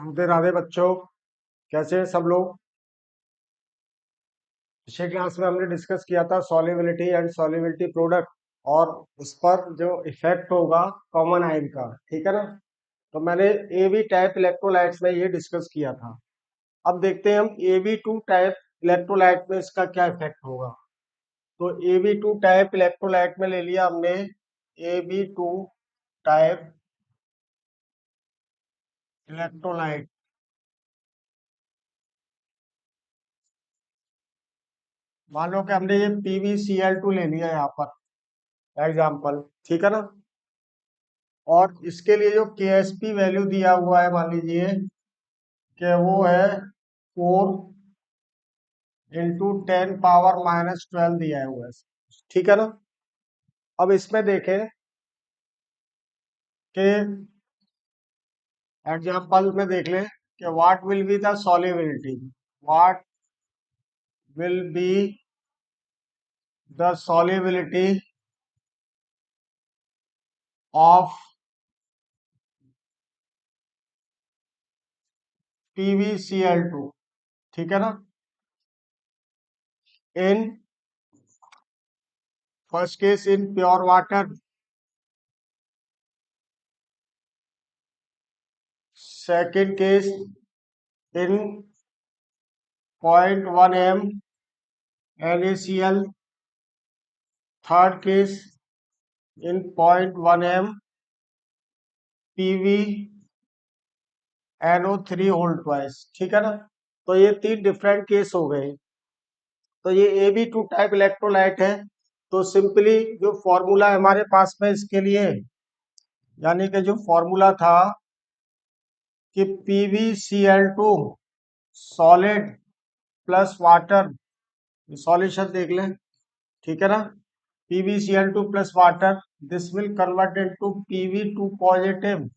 राधे राधे बच्चों, कैसे हैं सब लोग। पिछले क्लास में हमने डिस्कस किया था सॉल्युबिलिटी एंड सॉल्युबिलिटी प्रोडक्ट और उस पर जो इफेक्ट होगा कॉमन आयन का, ठीक है ना। तो मैंने ए बी टाइप इलेक्ट्रोलाइट्स में ये डिस्कस किया था। अब देखते हैं हम A B two type electrolyte में इसका क्या इफेक्ट होगा। तो A B two type electrolyte में ले लिया हमने A B two type electrolyte. मान लो कि हमने ये PbCl2 ले लिया यहाँ पर एग्जाम्पल, ठीक है ना। और इसके लिए जो KSP वैल्यू दिया हुआ है, मान लीजिए कि वो है 4 × 10⁻⁻12 दिया हुआ है, ठीक है ना। अब इसमें देखें कि एग्जाम्पल में देख लें कि what will be the solubility, what will be the solubility of PbCl2, ठीक है ना। In first case in pure water, second case in 0.1 m NaCl, third case in 0.1 m PbNO3 whole twice, ठीक है ना। तो ये तीन डिफरेंट केस हो गए। तो ये Ab2 टाइप इलेक्ट्रोलाइट है। तो सिंपली जो फॉर्मूला है हमारे पास में इसके लिए, यानी कि जो फॉर्मूला था कि PbCl2 solid plus water, solution देख लें, ठीक है ना। PbCl2 plus water, this will convert into Pb2 positive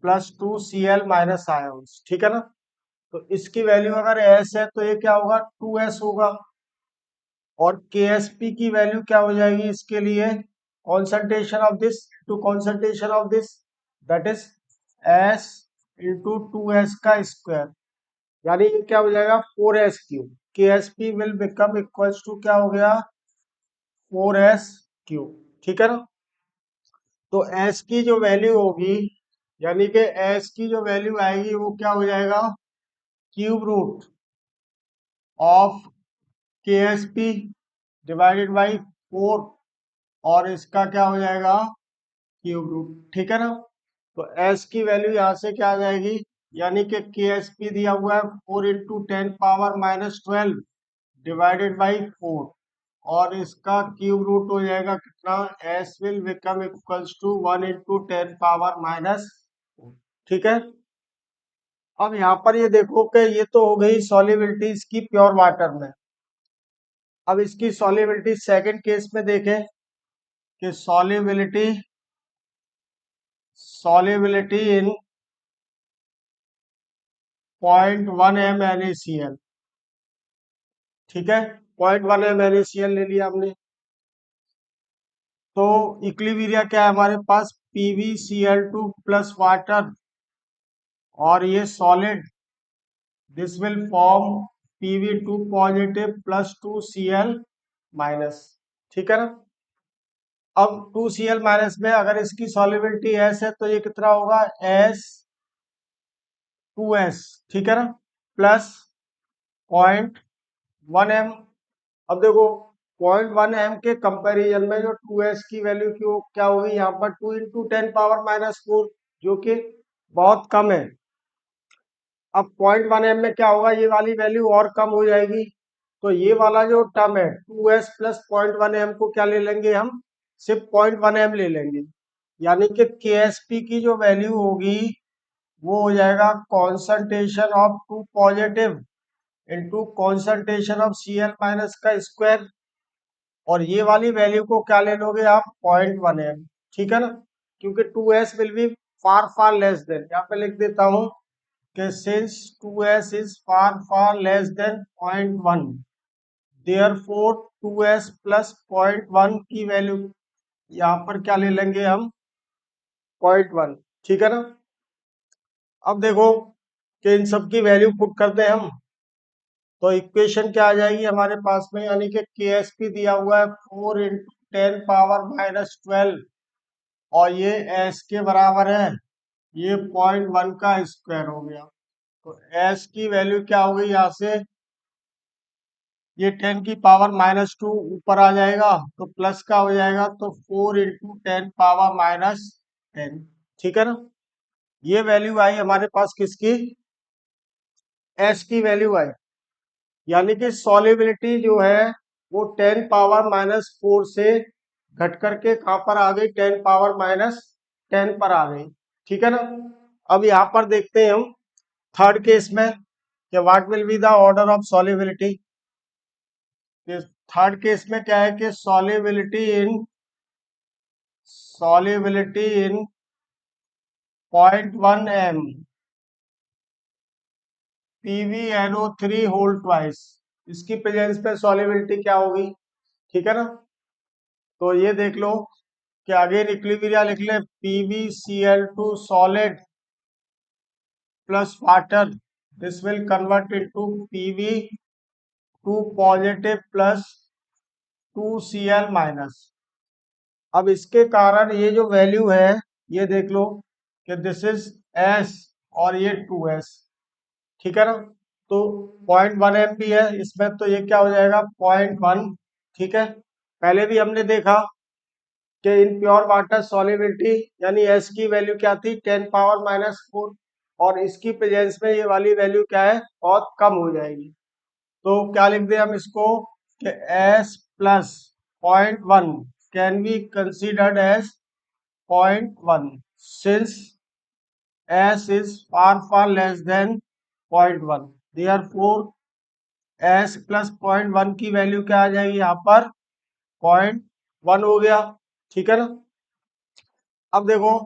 plus 2Cl minus ions, ठीक है ना। तो इसकी वैल्यू अगर S है तो ये क्या होगा, 2S होगा। और KSP की वैल्यू क्या हो जाएगी इसके लिए, concentration of this to concentration of this, that is S into 2S का स्क्वायर, यानी ये क्या हो जाएगा 4S3। KSP will become equals to क्या हो गया 4S3, ठीक है ना। तो S की जो वैल्यू होगी, यानी कि S की जो वैल्यू आएगी वो क्या हो जाएगा, cube root of KSP divided by 4, और इसका क्या हो जाएगा क्यूब रूट, ठीक है ना। तो S की वैल्यू यहाँ से क्या आ जाएगी, यानी कि KSP दिया हुआ है 4 × 10⁻⁻12 डिवाइडेड बाई 4, और इसका क्यूब रूट हो जाएगा कितना, S will become equals to 1 × 10⁻⁻4, ठीक है। अब यहाँ पर ये देखो कि ये तो हो गई सॉल्युबिलिटी इसकी प्योर वाटर में। अब इसकी सॉल्युबिलिटी सेकंड केस में देखें कि सॉल्युबिलिटी इन 0.1 m NaCl, ठीक है। 0.1 m NaCl ले लिया हमने। तो इक्विलिब्रिया क्या है हमारे पास, PbCl2 प्लस वाटर, और ये solid, this will form Pb2 positive plus 2Cl minus, ठीक है ना। अब 2Cl माइनस में अगर इसकी सॉल्युबिलिटी S है तो ये कितना होगा, S2S, ठीक है ना, प्लस 0.1 m। अब देखो 0.1 m के कंपैरिजन में जो 2S की वैल्यू की क्या होगी यहाँ पर 2 × 10⁻⁻4, जो कि बहुत कम है। अब 0.1 m में क्या होगा, ये वाली वैल्यू और कम हो जाएगी। तो ये वाला जो टर्म है 2S प्लस 0.1 m को क्या ले लेंगे हम, सिर्फ 0.1 m ले लेंगे। यानी कि KSP की जो वैल्यू होगी वो हो जाएगा concentration of 2 positive into concentration of Cl minus का स्क्वायर, और ये वाली वैल्यू को क्या ले लोगे आप 0.1 m, ठीक है ना। क्योंकि 2S will be far far less than, यहाँ पे लिख देता हूं कि since 2S is far far less than 0.1, therefore 2S plus 0.1 की वैल्यू यहाँ पर क्या ले लेंगे हम 0.1, ठीक है ना। अब देखो कि इन सब की वैल्यू पुट करते हैं हम, तो इक्वेशन क्या आ जाएगी हमारे पास में, यानी कि KSP दिया हुआ है 4 × 10⁻12 और ये S के बराबर है, ये 0.1 का स्क्वायर हो गया। तो S की वैल्यू क्या हो गई यहाँ से, ये 10⁻⁻2 ऊपर आ जाएगा तो प्लस का हो जाएगा, तो 4 × 10⁻−10। ठीक है ना। ये वैल्यू आई हमारे पास किसकी, S की वैल्यू आई, यानी कि सॉल्युबिलिटी जो है वो 10⁻⁻4 से घट करके कहां पर आ गई, 10⁻−10 पर आ गई। ठीक है ना। अब यहाँ पर देखते हैं हम थर्ड केस में कि what will be the order of solubility. Third case में क्या है कि सॉल्युबिलिटी इन 0.1 m PbNO3 होल ट्वाइस, इसकी प्रेजेंस पे सॉल्युबिलिटी क्या होगी। ठीक है ना। तो ये देख लो कि अगेन इक्विलिब्रिया लिख ले, PbCl2 solid plus water, this will convert into Pb2 positive plus 2Cl-। अब इसके कारण ये जो वैल्यू है ये देख लो कि दिस इज S और ये 2S। ठीक है ना। तो 0.1 m भी है इसमें, तो ये क्या हो जाएगा 0.1। ठीक है। पहले भी हमने देखा कि इन प्योर वाटर सॉल्युबिलिटी यानी S की वैल्यू क्या थी, 10⁻⁻4, और इसकी प्रेजेंस में ये वाली वैल्यू क्या है, बहुत कम हो जाएगी। तो क्या लिख दे हम इसको कि S plus 0.1 can be considered as 0.1 since S is far less than 0.1, therefore S plus 0.1 की वैल्यू क्या आ जाएगी यहाँ पर 0.1 हो गया। ठीक है ना। अब देखो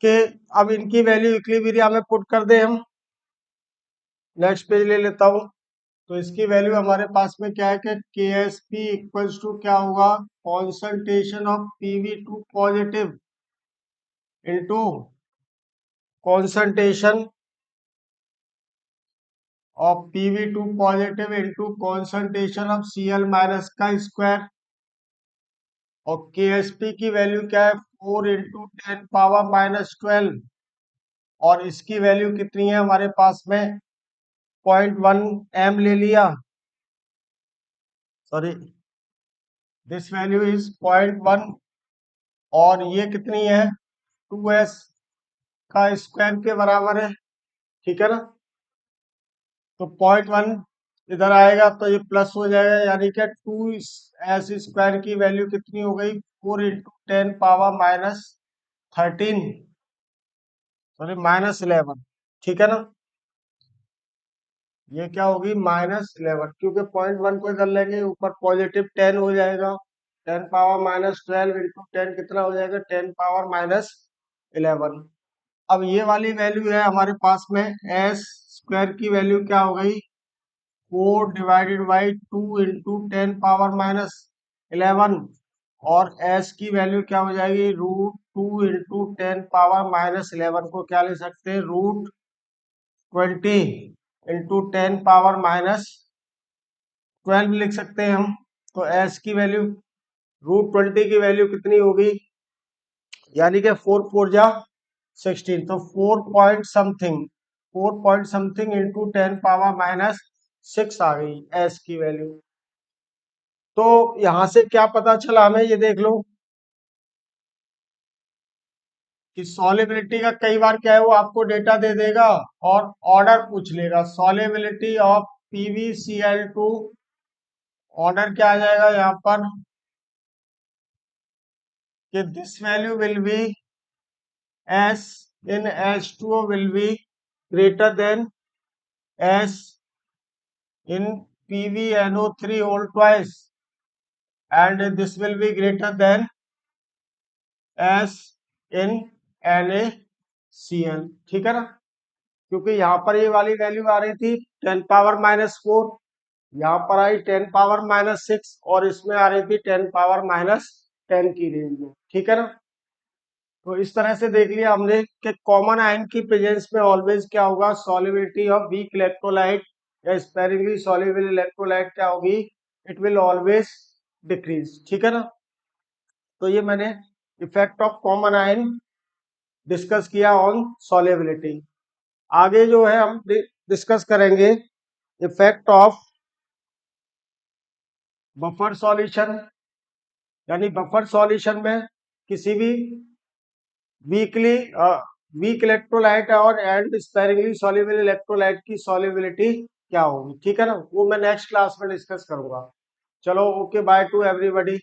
कि अब इनकी वैल्यू इक्विलिब्रियम में पुट कर दे हम, नेक्स्ट पेज ले लेता हूँ। तो इसकी वैल्यू हमारे पास में क्या है कि KSP इक्वल्स टू क्या होगा, concentration of Pb2 positive into concentration of Pb2 positive into concentration of Cl minus का स्क्वायर, और KSP की वैल्यू क्या है 4 × 10⁻⁻12, और इसकी वैल्यू कितनी है हमारे पास में 0.1 m ले लिया, सॉरी दिस वैल्यू इज 0.1, और ये कितनी है 2S का स्क्वायर के बराबर है। ठीक है ना। तो 0.1 इधर आएगा तो ये प्लस हो जाएगा, यानी कि 2S स्क्वायर की वैल्यू कितनी हो गई 4 × 10⁻−13, सॉरी -11। ठीक है ना। ये क्या होगी -11, क्योंकि 0.1 को इधर लेंगे ऊपर पॉजिटिव 10 हो जाएगा, 10⁻−12 इंटू 10 कितना हो जाएगा 10⁻−11। अब ये वाली वैल्यू है हमारे पास में S स्क्वायर की वैल्यू क्या हो गई 4/2 इंटू 10⁻−11, और S की वैल्यू क्या हो जाएगी √2 इंटू 10⁻−11 को क्या ले सकते हैं √20 इंटू 10⁻−12 लिख सकते हैं हम। तो S की वैल्यू √20 की वैल्यू कितनी होगी, यानी कि 4 जा 16, तो 4 पॉइंट समथिंग इंटू 10⁻−6 आ गई S की वैल्यू। तो यहां से क्या पता चला हमें, ये देख लो कि सॉल्युबिलिटी का कई बार क्या है वो आपको डेटा दे देगा और ऑर्डर पूछ लेगा, सॉल्युबिलिटी ऑफ PbCl2, ऑर्डर क्या आ जाएगा यहाँ पर कि this value will be S in H2O will be greater than S in PbNO3 whole twice, and this will be greater than S in NaCl। ठीक है ना। क्योंकि यहाँ पर ये वाली वैल्यू आ रही थी 10⁻⁻4, यहाँ पर आई 10⁻⁻6, और इसमें आ रही थी 10⁻⁻10 की रेंज में। ठीक है ना। तो इस तरह से देख लिया हमने कि कॉमन आयन की प्रेजेंस में ऑलवेज क्या होगा, सॉल्युबिलिटी ऑफ वीक इलेक्ट्रोलाइट या स्पेरिंगली सॉल्युबल इलेक्ट्रोलाइट क्या होगी, इट विल ऑलवेज डिक्रीज। ठीक है ना। तो ये मैंने effect of common ion discuss किया ऑन सॉल्युबिलिटी। आगे जो है हम डिस्कस करेंगे इफेक्ट ऑफ बफर सॉल्यूशन, यानी बफर सॉल्यूशन में किसी भी वीकली वीक इलेक्ट्रोलाइट और एंड स्पेरिंगली सॉल्युबल इलेक्ट्रोलाइट की सॉल्युबिलिटी क्या होगी। ठीक है ना, वो मैं नेक्स्ट क्लास में डिस्कस करूंगा। चलो, ओके, बाय टू एवरीबॉडी।